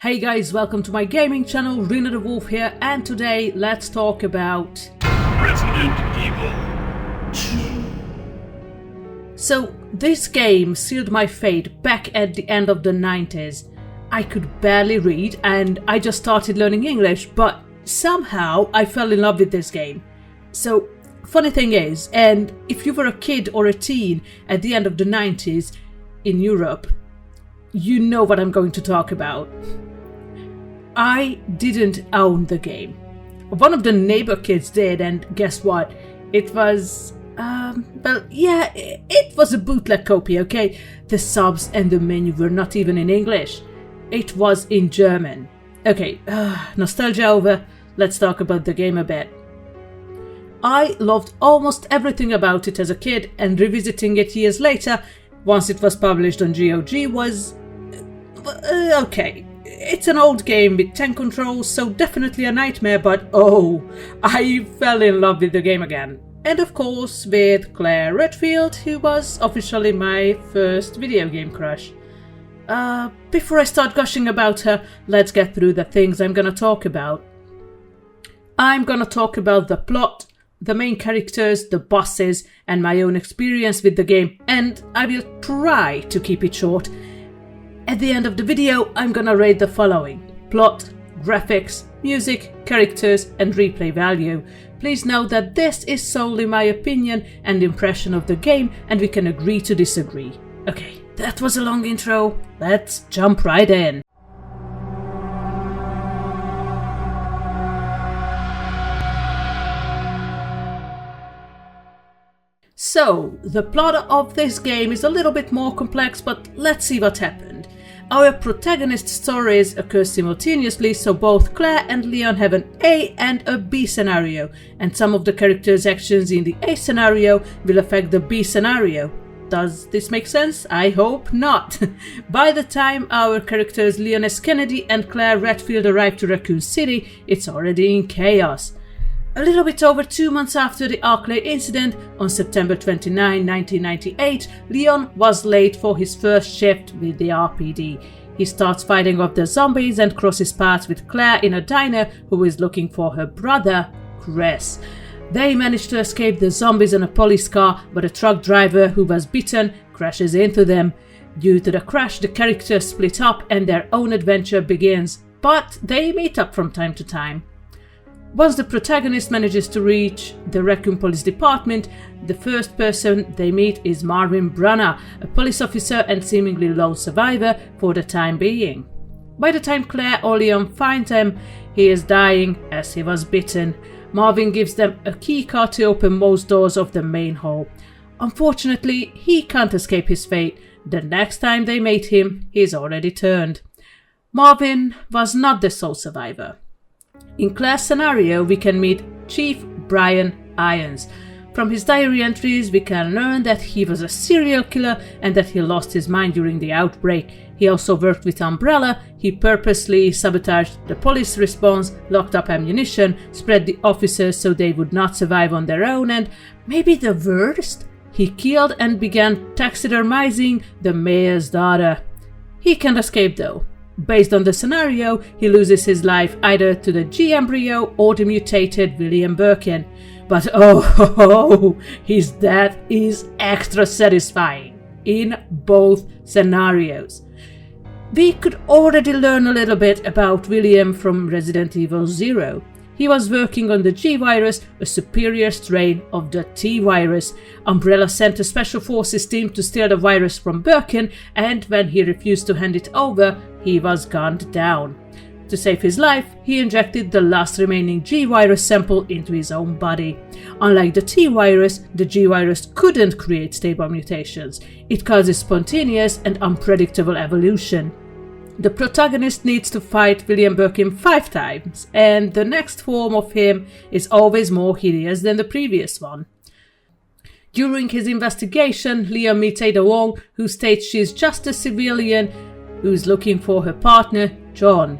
Hey guys, welcome to my gaming channel, Rina the Wolf here, and today let's talk about Resident Evil 2. So, this game sealed my fate back at the end of the 90s. I could barely read and I just started learning English, but somehow I fell in love with this game. So, funny thing is, and if you were a kid or a teen at the end of the 90s in Europe, you know what I'm going to talk about. I didn't own the game. One of the neighbor kids did, and guess what? It was, it was a bootleg copy, okay? The subs and the menu were not even in English. It was in German. Okay, nostalgia over, let's talk about the game a bit. I loved almost everything about it as a kid, and revisiting it years later, once it was published on GOG, was okay. It's an old game with 10 controls, so definitely a nightmare, but oh, I fell in love with the game again. And of course with Claire Redfield, who was officially my first video game crush. Before I start gushing about her, let's get through the things I'm gonna talk about. I'm gonna talk about the plot, the main characters, the bosses, and my own experience with the game, and I will try to keep it short. At the end of the video, I'm gonna rate the following: plot, graphics, music, characters, and replay value. Please note that this is solely my opinion and impression of the game, and we can agree to disagree. Okay, that was a long intro, let's jump right in. So, the plot of this game is a little bit more complex, but let's see what happened. Our protagonist stories occur simultaneously, so both Claire and Leon have an A and a B scenario, and some of the characters' actions in the A scenario will affect the B scenario. Does this make sense? I hope not. By the time our characters Leon S. Kennedy and Claire Redfield arrive to Raccoon City, it's already in chaos. A little bit over 2 months after the Arclay incident, on September 29, 1998, Leon was late for his first shift with the RPD. He starts fighting off the zombies and crosses paths with Claire in a diner, who is looking for her brother, Chris. They manage to escape the zombies in a police car, but a truck driver who was bitten crashes into them. Due to the crash, the characters split up and their own adventure begins, but they meet up from time to time. Once the protagonist manages to reach the Raccoon Police Department, the first person they meet is Marvin Brunner, a police officer and seemingly lone survivor for the time being. By the time Claire or Leon find him, he is dying as he was bitten. Marvin gives them a key card to open most doors of the main hall. Unfortunately, he can't escape his fate. The next time they meet him, he's already turned. Marvin was not the sole survivor. In Claire's scenario, we can meet Chief Brian Irons. From his diary entries, we can learn that he was a serial killer and that he lost his mind during the outbreak. He also worked with Umbrella. He purposely sabotaged the police response, locked up ammunition, spread the officers so they would not survive on their own, and maybe the worst, he killed and began taxidermizing the mayor's daughter. He can't escape though. Based on the scenario, he loses his life either to the G-embryo or the mutated William Birkin. But oh, his death is extra satisfying in both scenarios. We could already learn a little bit about William from Resident Evil 0. He was working on the G-Virus, a superior strain of the T-Virus. Umbrella sent a special forces team to steal the virus from Birkin, and when he refused to hand it over, he was gunned down. To save his life, he injected the last remaining G-Virus sample into his own body. Unlike the T-Virus, the G-Virus couldn't create stable mutations. It causes spontaneous and unpredictable evolution. The protagonist needs to fight William Birkin 5 times, and the next form of him is always more hideous than the previous one. During his investigation, Leon meets Ada Wong, who states she's just a civilian who's looking for her partner, John.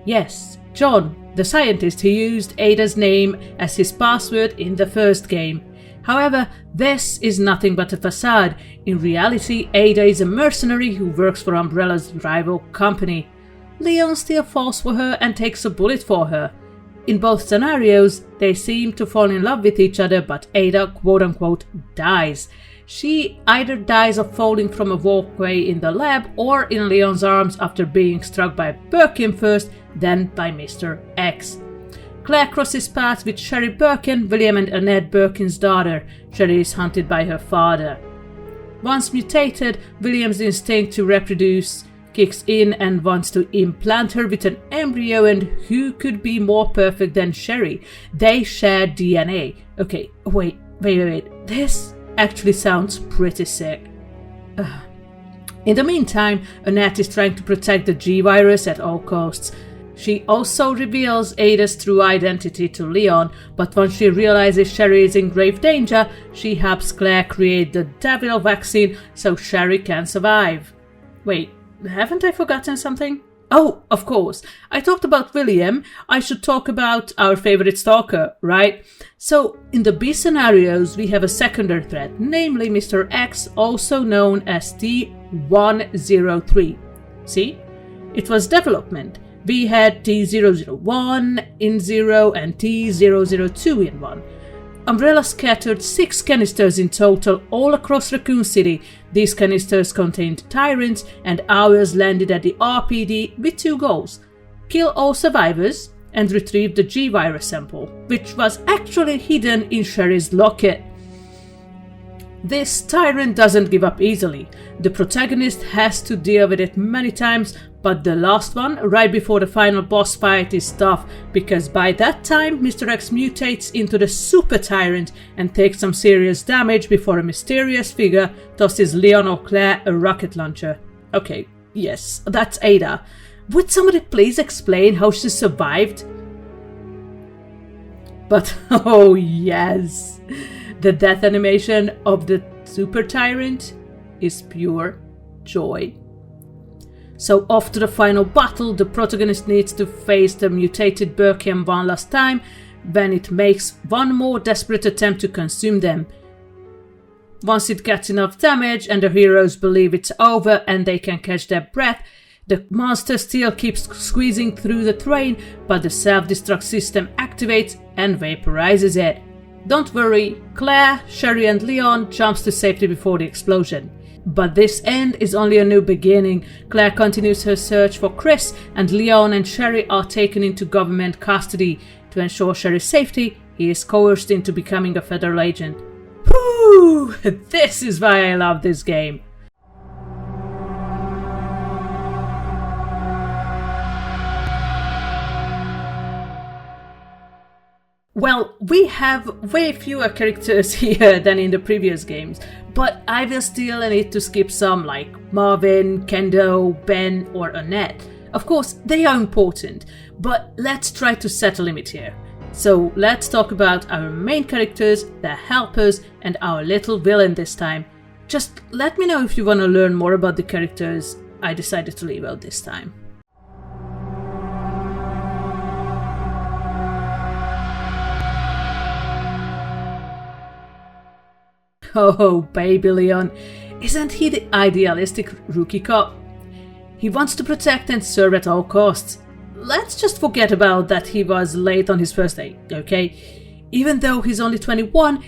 Yes, John, the scientist who used Ada's name as his password in the first game. However, this is nothing but a facade. In reality, Ada is a mercenary who works for Umbrella's rival company. Leon still falls for her and takes a bullet for her. In both scenarios, they seem to fall in love with each other, but Ada quote-unquote dies. She either dies of falling from a walkway in the lab or in Leon's arms after being struck by Birkin first, then by Mr. X. Claire crosses paths with Sherry Birkin, William and Annette Birkin's daughter. Sherry is hunted by her father. Once mutated, William's instinct to reproduce kicks in and wants to implant her with an embryo, and who could be more perfect than Sherry? They share DNA. Okay, wait. This actually sounds pretty sick. In the meantime, Annette is trying to protect the G-Virus at all costs. She also reveals Ada's true identity to Leon, but once she realizes Sherry is in grave danger, she helps Claire create the devil vaccine so Sherry can survive. Wait, haven't I forgotten something? Oh, of course. I talked about William. I should talk about our favorite stalker, right? So, in the B scenarios, we have a secondary threat, namely Mr. X, also known as T103. See? It was development. We had T001 in 0 and T002 in 1. Umbrella scattered 6 canisters in total all across Raccoon City. These canisters contained tyrants, and ours landed at the RPD with 2 goals: kill all survivors and retrieve the G-Virus sample, which was actually hidden in Sherry's locket. This tyrant doesn't give up easily. The protagonist has to deal with it many times, but the last one, right before the final boss fight, is tough, because by that time Mr. X mutates into the Super Tyrant and takes some serious damage before a mysterious figure tosses Leon or Claire a rocket launcher. Okay, yes, that's Ada. Would somebody please explain how she survived? But oh yes, the death animation of the Super Tyrant is pure joy. So off to the final battle, the protagonist needs to face the mutated Birkin one last time, when it makes one more desperate attempt to consume them. Once it gets enough damage and the heroes believe it's over and they can catch their breath, the monster still keeps squeezing through the train, but the self-destruct system activates and vaporizes it. Don't worry, Claire, Sherry and Leon jumps to safety before the explosion. But this end is only a new beginning. Claire continues her search for Chris, and Leon and Sherry are taken into government custody. To ensure Sherry's safety, he is coerced into becoming a federal agent. Whew! This is why I love this game. Well, we have way fewer characters here than in the previous games, but I will still need to skip some like Marvin, Kendo, Ben or Annette. Of course, they are important, but let's try to set a limit here. So let's talk about our main characters, their helpers, and our little villain this time. Just let me know if you want to learn more about the characters I decided to leave out this time. Oh, baby Leon, isn't he the idealistic rookie cop? He wants to protect and serve at all costs. Let's just forget about that he was late on his first day, okay? Even though he's only 21,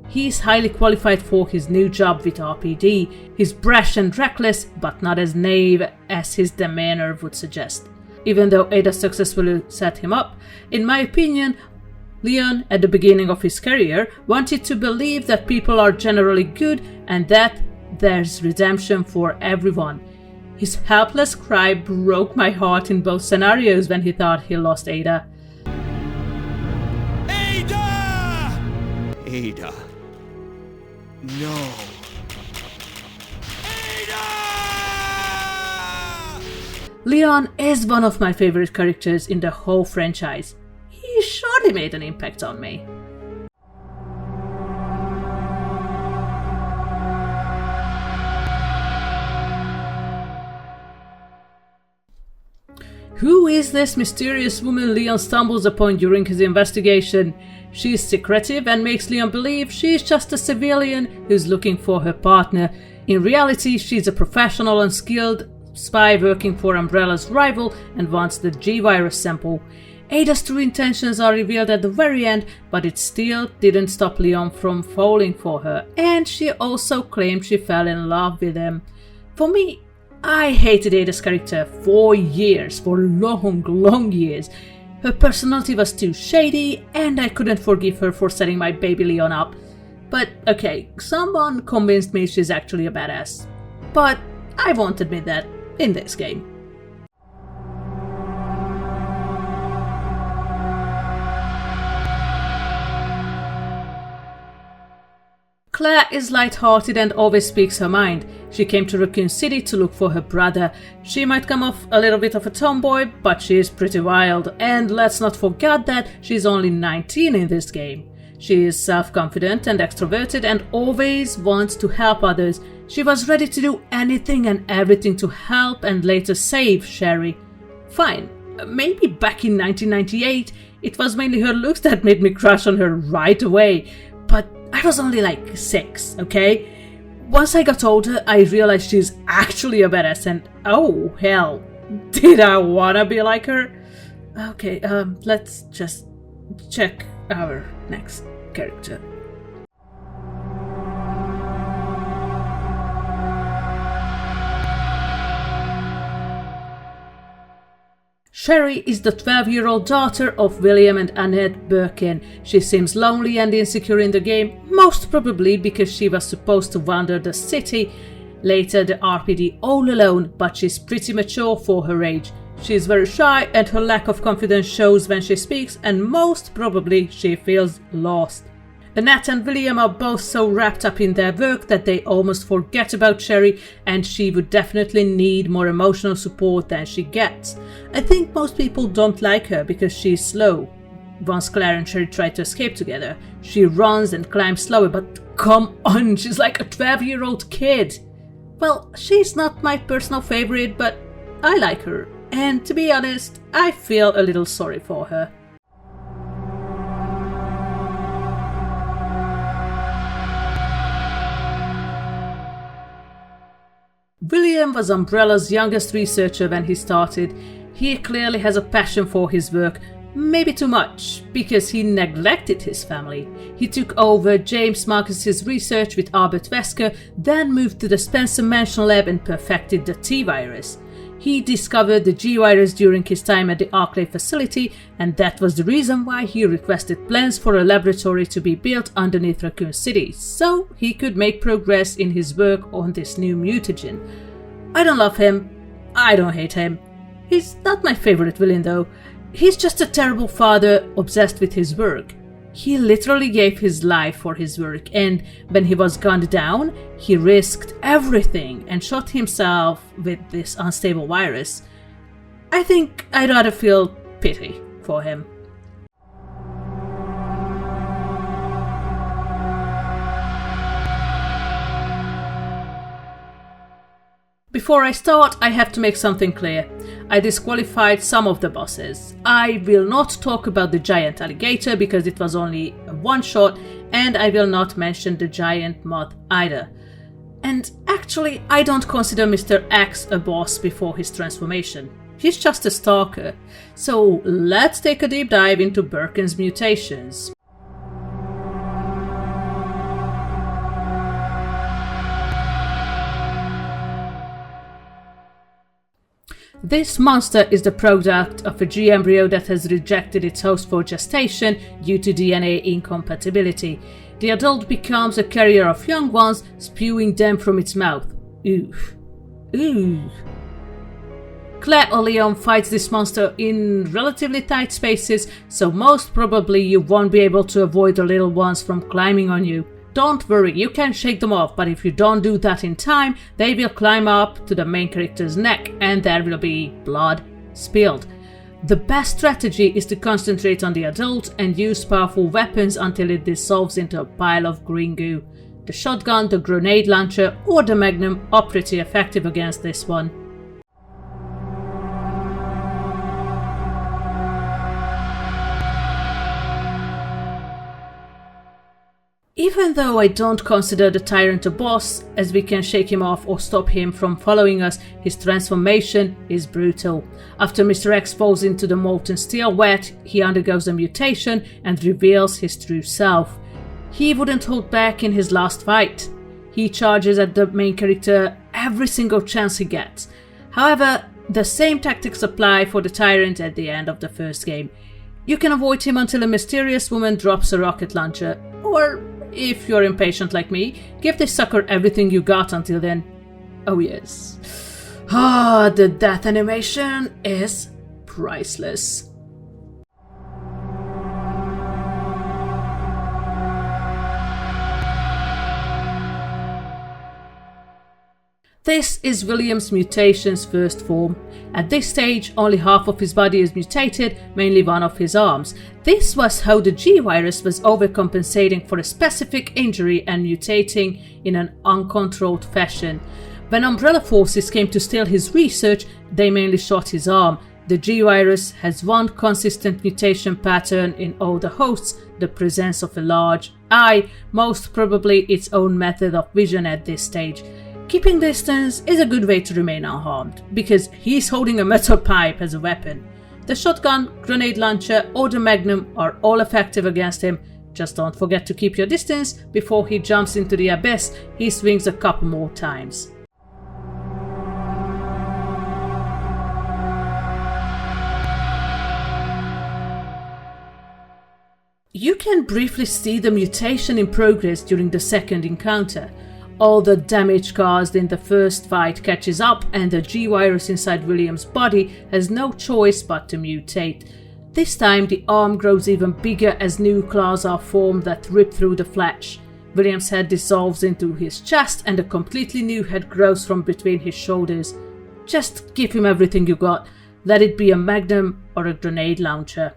he's highly qualified for his new job with RPD. He's brash and reckless, but not as naive as his demeanor would suggest. Even though Ada successfully set him up, in my opinion, Leon, at the beginning of his career, wanted to believe that people are generally good and that there's redemption for everyone. His helpless cry broke my heart in both scenarios when he thought he lost Ada. Ada! Ada. No. Ada! Leon is one of my favorite characters in the whole franchise. He surely made an impact on me. Who is this mysterious woman Leon stumbles upon during his investigation? She's secretive and makes Leon believe she's just a civilian who's looking for her partner. In reality, she's a professional and skilled spy working for Umbrella's rival and wants the G-Virus sample. Ada's true intentions are revealed at the very end, but it still didn't stop Leon from falling for her, and she also claimed she fell in love with him. For me, I hated Ada's character for years, for long years. Her personality was too shady, and I couldn't forgive her for setting my baby Leon up. But okay, someone convinced me she's actually a badass. But I won't admit that in this game. Claire is light-hearted and always speaks her mind. She came to Raccoon City to look for her brother. She might come off a little bit of a tomboy, but she is pretty wild, and let's not forget that she's only 19 in this game. She is self-confident and extroverted and always wants to help others. She was ready to do anything and everything to help and later save Sherry. Fine, maybe back in 1998 it was mainly her looks that made me crush on her right away, but I was only like 6, okay? Once I got older, I realized she's actually a badass and oh hell, did I wanna be like her? Okay, let's just check our next character. Sherry is the 12-year-old daughter of William and Annette Birkin. She seems lonely and insecure in the game, most probably because she was supposed to wander the city, later the RPD all alone, but she's pretty mature for her age. She's very shy and her lack of confidence shows when she speaks, and most probably she feels lost. Annette and William are both so wrapped up in their work that they almost forget about Sherry, and she would definitely need more emotional support than she gets. I think most people don't like her because she's slow. Once Claire and Sherry try to escape together, she runs and climbs slower, but come on, she's like a 12-year-old kid. Well, she's not my personal favorite, but I like her, and to be honest, I feel a little sorry for her. William was Umbrella's youngest researcher when he started. He clearly has a passion for his work, maybe too much, because he neglected his family. He took over James Marcus's research with Albert Wesker, then moved to the Spencer Mansion lab and perfected the T-virus. He discovered the G-virus during his time at the Arclay facility, and that was the reason why he requested plans for a laboratory to be built underneath Raccoon City, so he could make progress in his work on this new mutagen. I don't love him, I don't hate him. He's not my favorite villain though. He's just a terrible father obsessed with his work. He literally gave his life for his work, and when he was gunned down, he risked everything and shot himself with this unstable virus. I think I'd rather feel pity for him. Before I start, I have to make something clear. I disqualified some of the bosses. I will not talk about the giant alligator because it was only a one-shot, and I will not mention the giant moth either. And actually, I don't consider Mr. X a boss before his transformation. He's just a stalker. So let's take a deep dive into Birkin's mutations. This monster is the product of a G embryo that has rejected its host for gestation due to DNA incompatibility. The adult becomes a carrier of young ones, spewing them from its mouth. Ooh. Ooh. Claire or Leon fights this monster in relatively tight spaces, so most probably you won't be able to avoid the little ones from climbing on you. Don't worry, you can shake them off, but if you don't do that in time, they will climb up to the main character's neck and there will be blood spilled. The best strategy is to concentrate on the adult and use powerful weapons until it dissolves into a pile of green goo. The shotgun, the grenade launcher or the magnum are pretty effective against this one. Even though I don't consider the Tyrant a boss, as we can shake him off or stop him from following us, his transformation is brutal. After Mr. X falls into the molten steel vat, he undergoes a mutation and reveals his true self. He wouldn't hold back in his last fight. He charges at the main character every single chance he gets. However, the same tactics apply for the Tyrant at the end of the first game. You can avoid him until a mysterious woman drops a rocket launcher, or if you're impatient like me, give this sucker everything you got until then. Oh yes. The death animation is priceless. This is William's mutation's first form. At this stage, only half of his body is mutated, mainly one of his arms. This was how the G-Virus was overcompensating for a specific injury and mutating in an uncontrolled fashion. When Umbrella Forces came to steal his research, they mainly shot his arm. The G-Virus has one consistent mutation pattern in all the hosts, the presence of a large eye, most probably its own method of vision at this stage. Keeping distance is a good way to remain unharmed, because he's holding a metal pipe as a weapon. The shotgun, grenade launcher or the magnum are all effective against him. Just don't forget to keep your distance. Before he jumps into the abyss, he swings a couple more times. You can briefly see the mutation in progress during the second encounter. All the damage caused in the first fight catches up, and the G-Virus inside William's body has no choice but to mutate. This time the arm grows even bigger as new claws are formed that rip through the flesh. William's head dissolves into his chest and a completely new head grows from between his shoulders. Just give him everything you got. Let it be a magnum or a grenade launcher.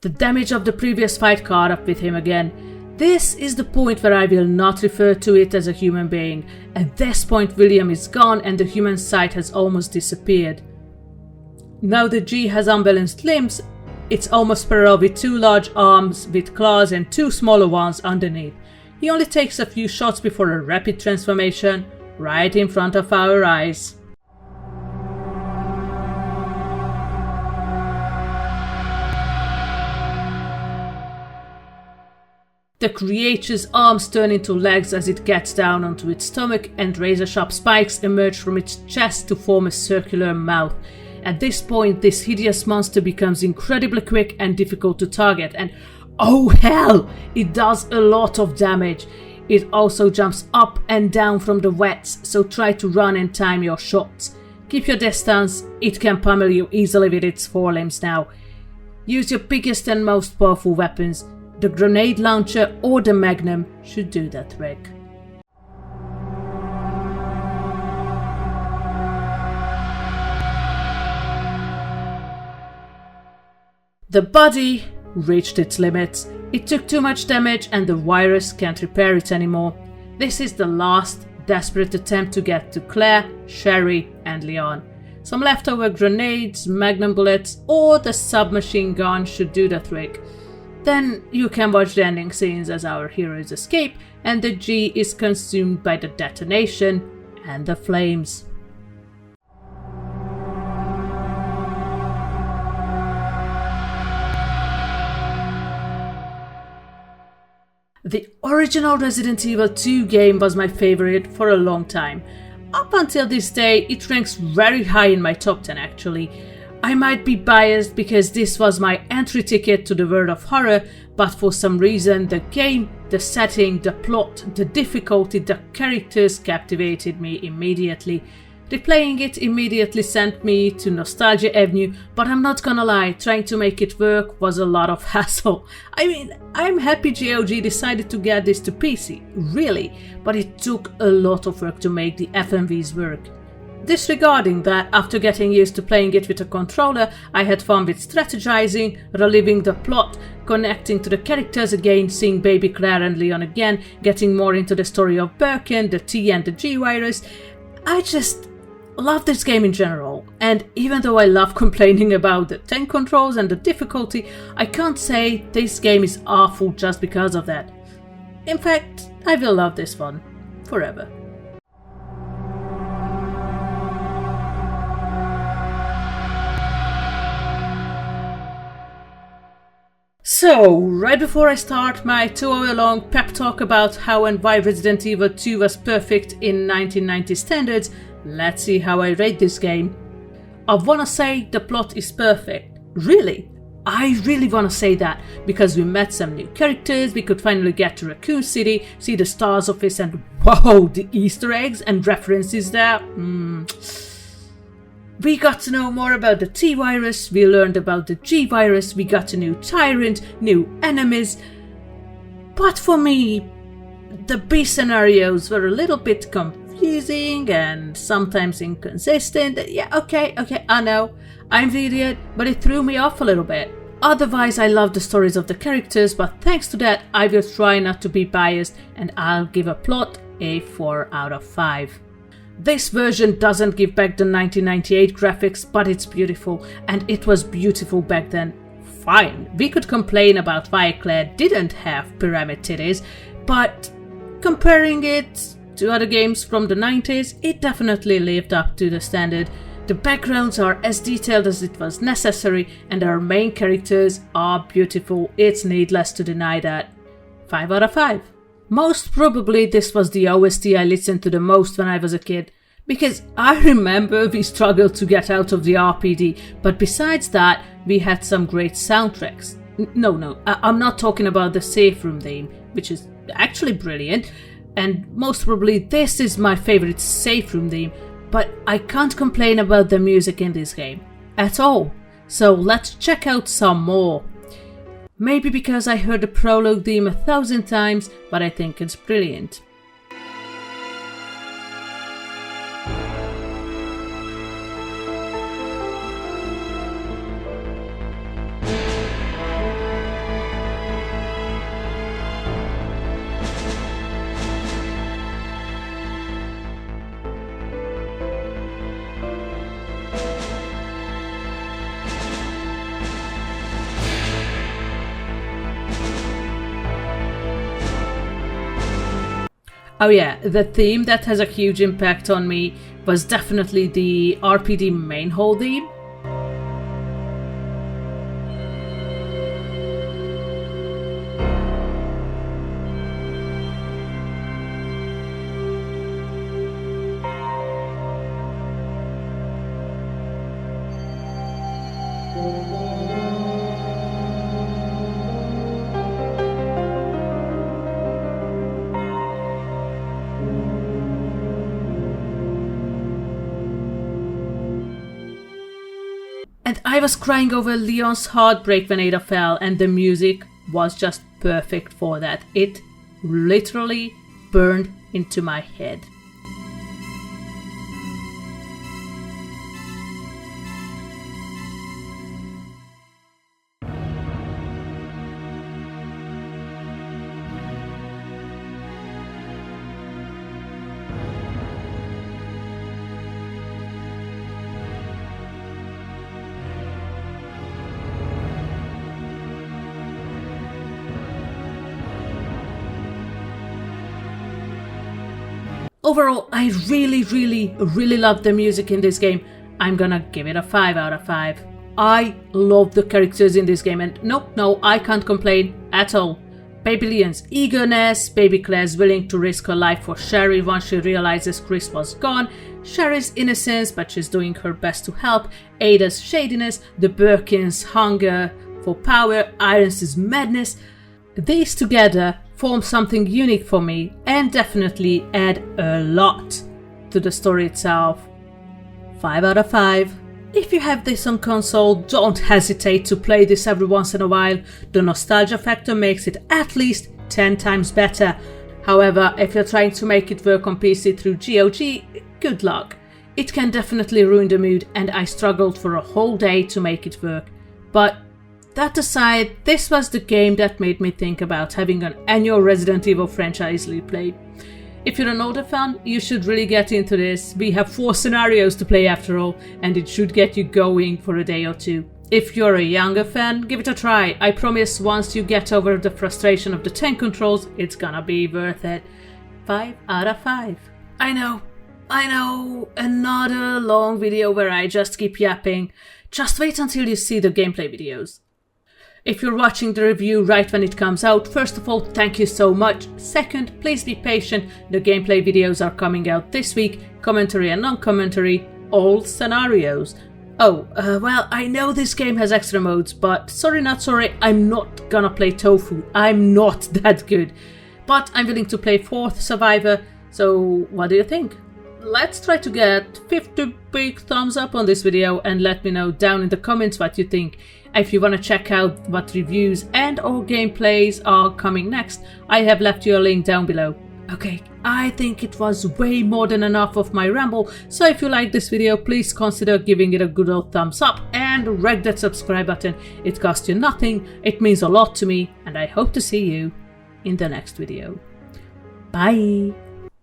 The damage of the previous fight caught up with him again. This is the point where I will not refer to it as a human being. At this point William is gone and the human side has almost disappeared. Now the G has unbalanced limbs. It's almost parallel with two large arms with claws and two smaller ones underneath. He only takes a few shots before a rapid transformation right in front of our eyes. The creature's arms turn into legs as it gets down onto its stomach, and razor-sharp spikes emerge from its chest to form a circular mouth. At this point, this hideous monster becomes incredibly quick and difficult to target, and oh hell, it does a lot of damage. It also jumps up and down from the vats, so try to run and time your shots. Keep your distance, it can pummel you easily with its forelimbs now. Use your biggest and most powerful weapons. The grenade launcher or the magnum should do that trick. The body reached its limits. It took too much damage and the virus can't repair it anymore. This is the last desperate attempt to get to Claire, Sherry and Leon. Some leftover grenades, magnum bullets or the submachine gun should do the trick. Then you can watch the ending scenes as our heroes escape and the G is consumed by the detonation and the flames. The original Resident Evil 2 game was my favorite for a long time. Up until this day, it ranks very high in my top 10 actually. I might be biased because this was my entry ticket to the world of horror, but for some reason the game, the setting, the plot, the difficulty, the characters captivated me immediately. Replaying it immediately sent me to Nostalgia Avenue, but I'm not gonna lie, trying to make it work was a lot of hassle. I mean, I'm happy GOG decided to get this to PC, really, but it took a lot of work to make the FMVs work. Disregarding that, after getting used to playing it with a controller, I had fun with strategizing, reliving the plot, connecting to the characters again, seeing baby Claire and Leon again, getting more into the story of Birkin, the T and the G virus. I just love this game in general, and even though I love complaining about the tank controls and the difficulty, I can't say this game is awful just because of that. In fact, I will love this one forever. So, right before I start my 2-hour-long pep talk about how and why Resident Evil 2 was perfect in 1990 standards, let's see how I rate this game. I wanna say the plot is perfect. Really? I really wanna say that, because we met some new characters, we could finally get to Raccoon City, see the STARS office, and wow, the Easter eggs and references there. We got to know more about the T-Virus, we learned about the G-Virus, we got a new Tyrant, new enemies. But for me, the B scenarios were a little bit confusing and sometimes inconsistent. Yeah, okay, I know, I'm the idiot, but it threw me off a little bit. Otherwise, I love the stories of the characters, but thanks to that, I will try not to be biased and I'll give a plot a 4 out of 5. This version doesn't give back the 1998 graphics, but it's beautiful, and it was beautiful back then. Fine, we could complain about why Claire didn't have pyramid titties, but comparing it to other games from the 90s, it definitely lived up to the standard. The backgrounds are as detailed as it was necessary, and our main characters are beautiful. It's needless to deny that. 5 out of 5. Most probably this was the OST I listened to the most when I was a kid, because I remember we struggled to get out of the RPD, but besides that, we had some great soundtracks. No, I'm not talking about the safe room theme, which is actually brilliant, and most probably this is my favorite safe room theme, but I can't complain about the music in this game at all. So let's check out some more. Maybe because I heard the prologue theme 1,000 times, but I think it's brilliant. Oh yeah, the theme that has a huge impact on me was definitely the RPD main hall theme. And I was crying over Leon's heartbreak when Ada fell, and the music was just perfect for that. It literally burned into my head. Overall, I really love the music in this game. I'm gonna give it a 5 out of 5. I love the characters in this game, and no, I can't complain at all. Baby Leon's eagerness, Baby Claire's willing to risk her life for Sherry once she realizes Chris was gone, Sherry's innocence but she's doing her best to help, Ada's shadiness, the Birkin's hunger for power, Irons' madness. These together form something unique for me and definitely add a lot to the story itself. 5 out of 5. If you have this on console, don't hesitate to play this every once in a while. The nostalgia factor makes it at least 10 times better. However, if you're trying to make it work on PC through GOG, good luck. It can definitely ruin the mood, and I struggled for a whole day to make it work. But that aside, this was the game that made me think about having an annual Resident Evil franchise replay. If you're an older fan, you should really get into this. We have 4 scenarios to play after all, and it should get you going for a day or two. If you're a younger fan, give it a try. I promise once you get over the frustration of the tank controls, it's gonna be worth it. 5 out of 5. I know, another long video where I just keep yapping. Just wait until you see the gameplay videos. If you're watching the review right when it comes out, first of all, thank you so much. Second, please be patient. The gameplay videos are coming out this week, commentary and non-commentary, all scenarios. Oh, well, I know this game has extra modes, but sorry not sorry, I'm not gonna play Tofu. I'm not that good. But I'm willing to play 4th Survivor, so what do you think? Let's try to get 50 big thumbs up on this video and let me know down in the comments what you think. If you want to check out what reviews and or gameplays are coming next, I have left you a link down below. Okay, I think it was way more than enough of my ramble, so if you like this video, please consider giving it a good old thumbs up and wreck that subscribe button. It costs you nothing, it means a lot to me, and I hope to see you in the next video. Bye!